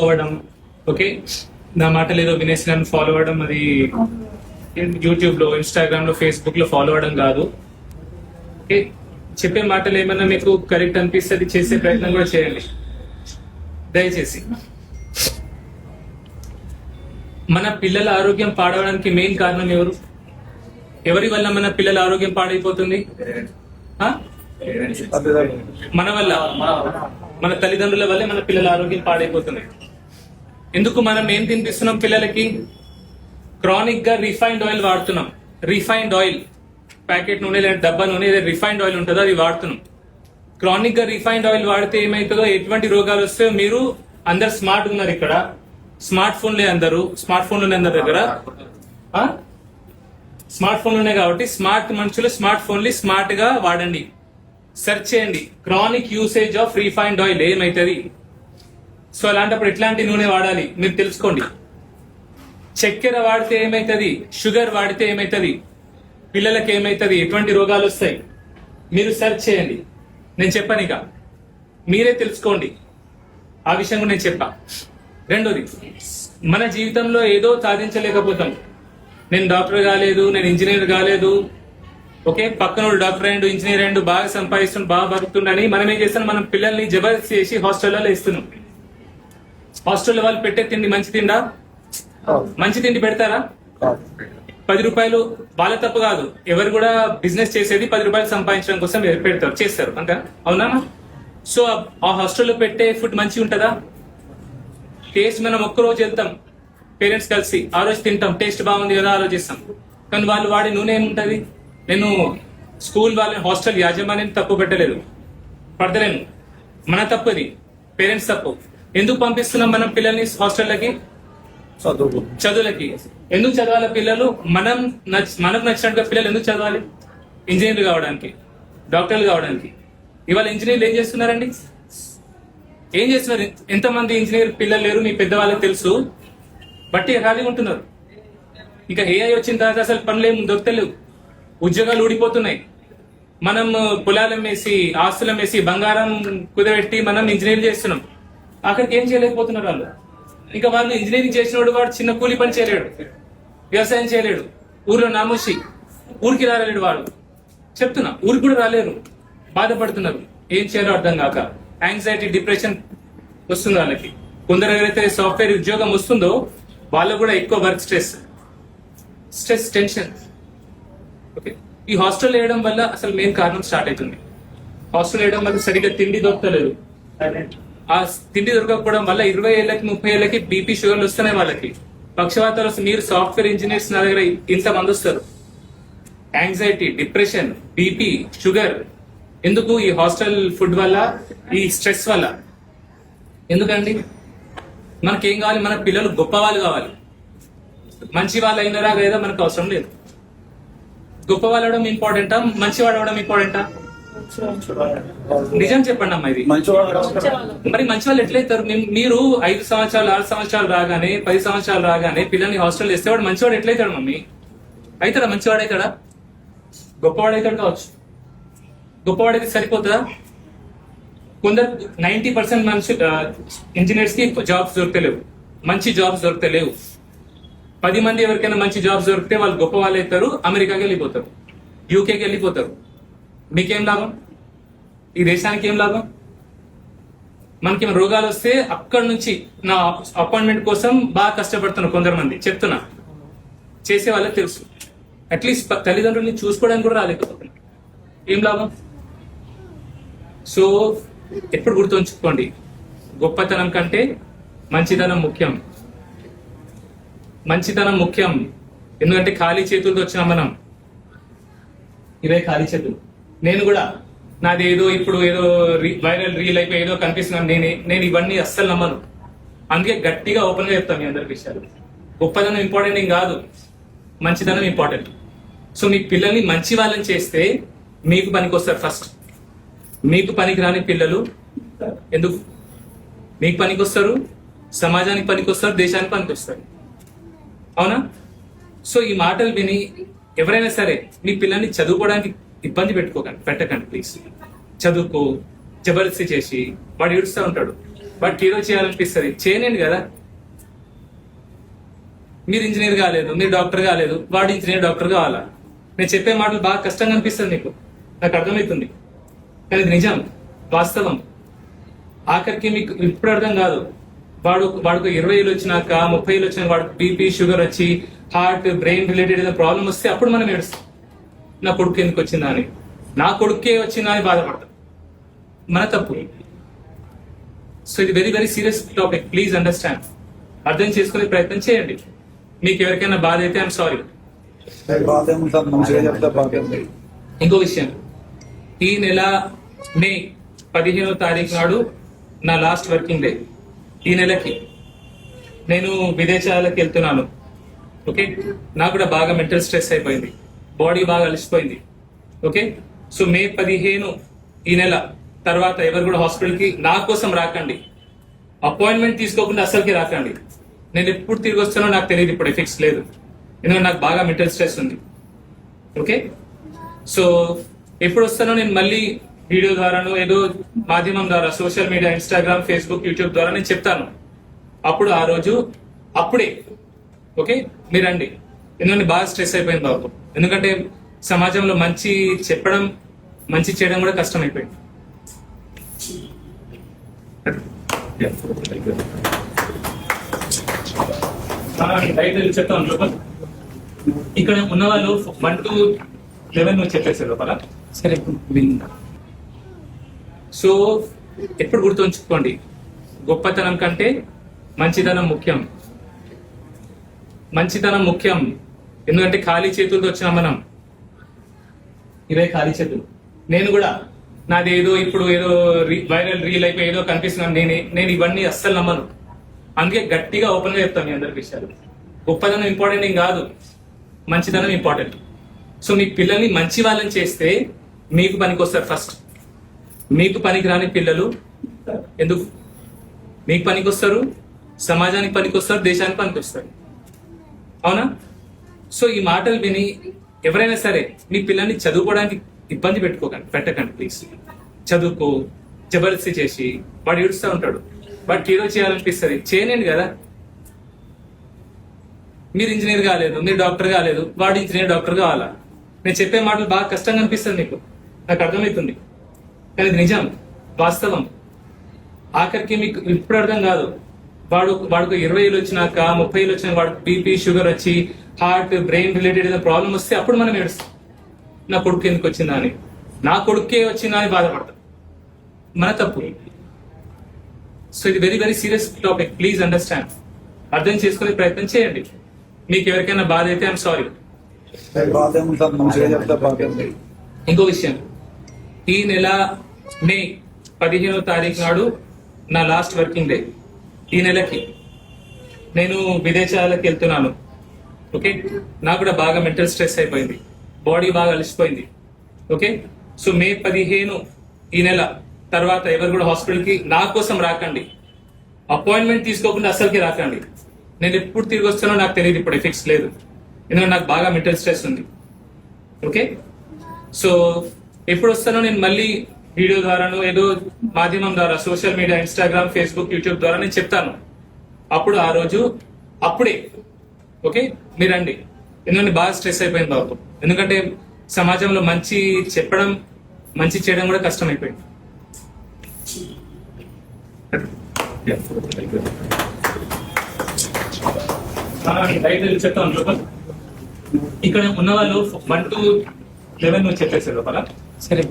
అవ్వడం, ఓకే, నా మాటలు ఏదో వినేసి నన్ను ఫాలో అవ్వడం, అది యూట్యూబ్ లో, ఇన్స్టాగ్రామ్ లో, ఫేస్బుక్ లో ఫాలో అవ్వడం కాదు. ఓకే, చెప్పే మాటలు ఏమన్నా మీకు కరెక్ట్ అనిపిస్తుంది చేసే ప్రయత్నం కూడా చేయండి దయచేసి. మన పిల్లల ఆరోగ్యం పాడవడానికి మెయిన్ కారణం ఎవరు? ఎవరి వల్ల మన పిల్లల ఆరోగ్యం పాడైపోతుంది? మన వల్ల, మన తల్లిదండ్రుల వల్లే మన పిల్లల ఆరోగ్యం పాడైపోతుంది. ఎందుకు? మనం ఏం తినిపిస్తున్నాం పిల్లలకి? క్రానిక్ గా రిఫైన్డ్ ఆయిల్ వాడుతున్నాం. రిఫైన్డ్ ఆయిల్, ప్యాకెట్ నూనె లేదా డబ్బా నూనె, రిఫైన్డ్ ఆయిల్ ఉంటుందో అది వాడుతున్నాం. క్రానిక్ గా రిఫైన్డ్ ఆయిల్ వాడితే ఏమవుతుందో, ఎటువంటి రోగాలు వస్తాయో. మీరు అందరు స్మార్ట్ ఉన్నారు ఇక్కడ, స్మార్ట్ ఫోన్లే అందరు, స్మార్ట్ ఫోన్లు ఉన్నాయి అందరి దగ్గర. స్మార్ట్ ఫోన్లు ఉన్నాయి కాబట్టి స్మార్ట్ మనుషులు స్మార్ట్ ఫోన్లు స్మార్ట్ గా వాడండి. సెర్చ్ చేయండి chronic usage of refined oil ఏమైతుంది. సో అలాంటప్పుడు ఎట్లాంటి నూనె వాడాలి మీరు తెలుసుకోండి. చక్కెర వాడితే ఏమైతుంది, షుగర్ వాడితే ఏమైతుంది, పిల్లలకి ఏమైతుంది, ఎటువంటి రోగాలు వస్తాయి మీరు సెర్చ్ చేయండి. నేను చెప్పాను, ఇక మీరే తెలుసుకోండి. ఆ విషయం కూడా నేను చెప్పా. రెండోది, మన జీవితంలో ఏదో సాధించలేకపోతాం. నేను డాక్టర్ కాలేదు, నేను ఇంజనీర్ కాలేదు, ఓకే, పక్కనోడు డాక్టర్ అయ్యిండు, ఇంజనీర్ అయ్యిండు, బాగా సంపాదిస్తుండు, బాగా బతుకుతుండని మనం ఏం చేస్తున్నాం? మనం పిల్లల్ని జబర్దస్త్ చేసి హాస్టల్లో ఇస్తున్నాం. హాస్టల్లో వాళ్ళు పెట్టే తిండి మంచి తిండా? మంచి తిండి పెడతారా? 10 రూపాయలు వాళ్ళ తప్పు కాదు. ఎవరు కూడా బిజినెస్ చేసేది 10 రూపాయలు సంపాదించడం కోసం పెడతారు, చేస్తారు అంత, అవునా? సో ఆ హాస్టల్లో పెట్టే ఫుడ్ మంచిగా ఉంటుందా? టేస్ట్ మనం ఒక్కరోజు వెళ్తాం పేరెంట్స్ కలిసి, ఆ రోజు తింటాం, టేస్ట్ బాగుంది కదా ఆలోచిస్తాం. కానీ వాళ్ళు వాడే నూనె ఏముంటది? నేను స్కూల్ వాళ్ళని, హాస్టల్ యాజమాన్యం తప్పు పెట్టలేదు, పడతలేను, మన తప్పు అది, పేరెంట్స్ తప్పు. ఎందుకు పంపిస్తున్నాం మనం పిల్లల్ని హాస్టల్లకి? చదువులకి. ఎందుకు చదవాలి పిల్లలు? మనకు నచ్చినట్టుగా పిల్లలు ఎందుకు చదవాలి? ఇంజనీర్లు కావడానికి, డాక్టర్లు కావడానికి. ఇవాళ ఇంజనీర్లు ఏం చేస్తున్నారండి? ఏం చేస్తున్నారు? ఎంతమంది ఇంజనీర్ పిల్లలు లేరు మీ పెద్దవాళ్ళకి తెలుసు, బట్టి ఖాళీగా ఉంటున్నారు. ఇక ఏఐ వచ్చిన తర్వాత అసలు పనులు ఏమి దొరకలేవు, ఉద్యోగాలు ఊడిపోతున్నాయి. మనం పొలాలు అమ్మేసి, ఆస్తులు అమ్మేసి, బంగారం కుదబెట్టి మనం ఇంజనీరింగ్ చేస్తున్నాం. అక్కడికి ఏం చేయలేకపోతున్నారు వాళ్ళు. ఇంకా వాళ్ళు ఇంజనీరింగ్ చేసినోడు వాడు చిన్న కూలి పని చేయలేడు, వ్యవసాయం చేయలేడు, ఊర్లో నామోషి, ఊరికి రాలేడు వాడు. చెప్తున్నా, ఊరికి కూడా రాలేరు, బాధపడుతున్నారు. ఏం చేయాలో అర్థం కాక యాంగ్జైటీ, డిప్రెషన్ వస్తుంది వాళ్ళకి. కొందరు ఎవరైతే సాఫ్ట్వేర్ ఉద్యోగం వస్తుందో వాళ్ళకు కూడా ఎక్కువ వర్క్ స్ట్రెస్, టెన్షన్. ఓకే, ఈ హాస్టల్ వేయడం వల్ల అసలు మెయిన్ కారణం స్టార్ట్ అవుతుంది. హాస్టల్ వేయడం వల్ల సరిగ్గా తిండి దొరకలేదు. ఆ తిండి దొరకకపోవడం వల్ల 20 ఏళ్ళకి 30 ఏళ్ళకి బీపీ, షుగర్లు వస్తున్నాయి వాళ్ళకి, పక్షవాతాలు వస్తాయి. మీరు సాఫ్ట్వేర్ ఇంజనీర్స్ నా దగ్గర ఇంతమంది వస్తారు. Anxiety, depression, BP, sugar. ఎందుకు? ఈ హాస్టల్ ఫుడ్ వల్ల, ఈ స్ట్రెస్ వల్ల. ఎందుకండి? మనకేం కావాలి? మన పిల్లలు గొప్ప వాళ్ళు కావాలి. మంచి వాళ్ళు అయినరా లేదా మనకు అవసరం లేదు. గొప్ప వాళ్ళు అవడం ఇంపార్టెంటా, మంచివాడు అవడం ఇంపార్టెంటా? నిజం చెప్పండి అమ్మా, ఇది మరి మంచి వాళ్ళు ఎట్లయితారు? మీరు 5 సంవత్సరాలు 6 సంవత్సరాలు రాగానే, 10 సంవత్సరాలు రాగానే పిల్లల్ని హాస్టల్ వేస్తే వాడు మంచివాడు ఎట్లయితాడు మమ్మీ? అవుతాడా? మంచివాడు అవుతాడా? గొప్పవాడు అవుతాడు కావచ్చు. గొప్పవాడైతే సరిపోతుందా? కొందరు 90% మనుషులు ఇంజనీర్స్ కి జాబ్స్ దొరకలేవు, మంచి జాబ్స్ దొరకలేవు. 10 మంది ఎవరికైనా మంచి జాబ్స్ దొరికితే వాళ్ళు గొప్ప వాళ్ళు అవుతారు, అమెరికాకి వెళ్ళిపోతారు, యూకేకి వెళ్ళిపోతారు. మీకేం లాభం? ఈ దేశానికి ఏం లాభం? మనకి రోగాలు వస్తే అక్కడి నుంచి నా అపాయింట్మెంట్ కోసం బాగా కష్టపడుతున్నారు కొందరు మంది. చెప్తున్నా, చేసే వాళ్ళకి తెలుసు. అట్లీస్ట్ తల్లిదండ్రుల్ని చూసుకోవడానికి కూడా రాలేకపోతున్నారు. ఏం లాభం? సో ఎప్పుడు గుర్తుంచుకోండి, గొప్పతనం కంటే మంచితనం ముఖ్యం. మంచితనం ముఖ్యం. ఎందుకంటే ఖాళీ చేతులతో వచ్చిన మనం, ఇవే ఖాళీ చేతులు. నేను కూడా నాది ఏదో ఇప్పుడు ఏదో వైరల్ రీల్ అయిపోయి ఏదో కనిపిస్తున్నాను. నేను ఇవన్నీ అస్సలు నమ్మను. అందుకే గట్టిగా ఓపెన్ గా చెప్తాను మీ అందరి విషయాలు. గొప్పతనం ఇంపార్టెంట్ ఏం కాదు, మంచితనం ఇంపార్టెంట్. సో మీ పిల్లల్ని మంచి వాళ్ళని చేస్తే మీకు పనికి వస్తారు. ఫస్ట్ మీకు పనికి రాని పిల్లలు ఎందుకు మీకు పనికి వస్తారు? సమాజానికి పనికి వస్తారు, దేశానికి పనికి వస్తారు, అవునా? సో ఈ మాటలు విని ఎవరైనా సరే మీ పిల్లల్ని చదువుకోవడానికి ఇబ్బంది పెట్టకండి ప్లీజ్. చదువుకో, జబర్దస్తి చేసి వాడు ఏడుస్తూ ఉంటాడు. బట్ హీరో చేయాలనిపిస్తుంది, చేయనండి కదా. మీరు ఇంజనీర్ కాలేదు, మీరు డాక్టర్ కాలేదు, వాడు ఇంజనీర్ డాక్టర్ కావాలా? నేను చెప్పే మాటలు బాగా కష్టంగా అనిపిస్తుంది మీకు, నాకు అర్థమవుతుంది, కానీ ఇది నిజం, వాస్తవం. ఆఖరికి మీకు ఇప్పుడు అర్థం కాదు, వాడికి 20 ఏళ్ళు వచ్చినాక 30 ఏళ్ళు వచ్చినాక వాడికి బీపీ షుగర్ వచ్చి హార్ట్ బ్రెయిన్ రిలేటెడ్ ఏదైనా ప్రాబ్లం వస్తే అప్పుడు మనం ఏడుస్తాం, నా కొడుకు ఎందుకు వచ్చిందా అని, నా కొడుకే వచ్చిందా అని బాధపడతాం. మన తప్పు. సో ఇది very very serious topic, please understand. అర్థం చేసుకునే ప్రయత్నం చేయండి. మీకు ఎవరికైనా బాధ అయితే ఐఎమ్ సారీ. ఇంకో విషయం, ఈ నెల మే 15వ తారీఖు నాడు నా లాస్ట్ వర్కింగ్ డే. ఈ నెలకి నేను విదేశాలకు వెళ్తున్నాను. ఓకే, నాకు కూడా బాగా మెంటల్ స్ట్రెస్ అయిపోయింది, బాడీ బాగా అలసిపోయింది. ఓకే, సో మే 15 ఈ నెల తర్వాత ఎవరు కూడా హాస్పిటల్కి నా కోసం రాకండి, అపాయింట్మెంట్ తీసుకోకుండా అసలుకి రాకండి. నేను ఎప్పుడు తిరిగి వస్తానో నాకు తెలియదు, ఇప్పుడు ఫిక్స్ లేదు, ఎందుకంటే నాకు బాగా మెంటల్ స్ట్రెస్ ఉంది. ఓకే, సో ఎప్పుడు వస్తానో నేను మళ్ళీ వీడియో ద్వారాను ఏదో మాధ్యమం ద్వారా social media Instagram Facebook YouTube ద్వారా నేను చెప్తాను. అప్పుడు ఆ రోజు అప్పుడే ఓకే మీరు రండి, ఎందుకంటే బాగా స్ట్రెస్ అయిపోయింది బాబు, ఎందుకంటే సమాజంలో మంచి చెప్పడం మంచి చేయడం కూడా కష్టం అయిపోయింది. చెప్తాను లోపల ఇక్కడ ఉన్న వాళ్ళు 1 to 11 నువ్వు చెప్పేసారు లోపల. సరే, సో ఎప్పుడు గుర్తుంచుకోండి, గొప్పతనం కంటే మంచితనం ముఖ్యం. మంచితనం ముఖ్యం, ఎందుకంటే ఖాళీ చేతులతో వచ్చినాం మనం, ఇవే ఖాళీ చేతులు. నేను కూడా నాది ఏదో ఇప్పుడు ఏదో వైరల్ రీల్ అయిపోయి ఏదో కనిపిస్తున్నాను, నేను ఇవన్నీ అస్సలు నమ్మను. అందుకే గట్టిగా ఓపెన్ గా చెప్తాను మీ అందరి విషయాలు. గొప్పతనం ఇంపార్టెంట్ ఏం కాదు, మంచితనం ఇంపార్టెంట్. సో మీ పిల్లల్ని మంచి వాళ్ళని చేస్తే మీకు పనికి వస్తారు ఫస్ట్. మీకు పనికి రాని పిల్లలు ఎందుకు మీకు పనికి వస్తారు? సమాజానికి పనికి వస్తారు, దేశానికి పనికి వస్తారు, అవునా? సో ఈ మాటలు విని ఎవరైనా సరే మీ పిల్లల్ని చదువుకోవడానికి ఇబ్బంది పెట్టకండి ప్లీజ్. చదువుకో జబర్దస్తి చేసి వాడు ఏడుస్తూ ఉంటాడు, వాడు హీరో చేయాలనిపిస్తుంది, చేయనండి కదా. మీరు ఇంజనీర్ కాలేదు, మీరు డాక్టర్ కాలేదు, వాడు ఇంజనీర్ డాక్టర్ కావాలా? నేను చెప్పే మాటలు బాగా కష్టంగా అనిపిస్తుంది మీకు, నాకు అర్థమవుతుంది, కానీ ఇది నిజం, వాస్తవం. ఆఖరికి మీకు ఇప్పుడు అర్థం కాదు, వాడికి 20 ఏళ్ళు వచ్చినాక 30 ఏళ్ళు వచ్చినాక వాడికి బీపీ షుగర్ వచ్చి హార్ట్ బ్రెయిన్ రిలేటెడ్ ఏదైనా ప్రాబ్లం వస్తే అప్పుడు మనం ఏడుస్తాం, నా కొడుకు ఎందుకు వచ్చిందా అని, నా కొడుకే వచ్చిందా అని బాధపడతాం. మన తప్పు. సో ఇది very very serious topic, please understand. అర్థం చేసుకునే ప్రయత్నం చేయండి. మీకు ఎవరికైనా బాధ అయితే ఐఎమ్ సారీ. ఇంకో విషయం, ఈ నెల మే 15వ తారీఖు నాడు నా లాస్ట్ వర్కింగ్ డే. ఈ నెలకి నేను విదేశాలకు వెళ్తున్నాను. ఓకే, నాకు కూడా బాగా మెంటల్ స్ట్రెస్ అయిపోయింది, బాడీ బాగా అలసిపోయింది. ఓకే, సో మే 15 ఈ నెల తర్వాత ఎవరు కూడా హాస్పిటల్కి నా కోసం రాకండి, అపాయింట్మెంట్ తీసుకోకుండా అసలుకి రాకండి. నేను ఎప్పుడు తిరిగి వస్తానో నాకు తెలియదు, ఇప్పుడు ఫిక్స్ లేదు, ఎందుకంటే నాకు బాగా మెంటల్ స్ట్రెస్ ఉంది. ఓకే, సో ఎప్పుడు వస్తానో నేను మళ్ళీ వీడియో ద్వారాను ఏదో మాధ్యమం ద్వారా social media Instagram Facebook YouTube ద్వారా నేను చెప్తాను. అప్పుడు ఆ రోజు అప్పుడే ఓకే మీరు రండి, ఎందుకంటే బాగా స్ట్రెస్ అయిపోయింది బాబు, ఎందుకంటే సమాజంలో మంచి చెప్పడం మంచి చేయడం కూడా కష్టం అయిపోయింది. చెప్తాను లోపల ఇక్కడ ఉన్న వాళ్ళు 1 to 11 నువ్వు చెప్పేసారు లోపల. సరే,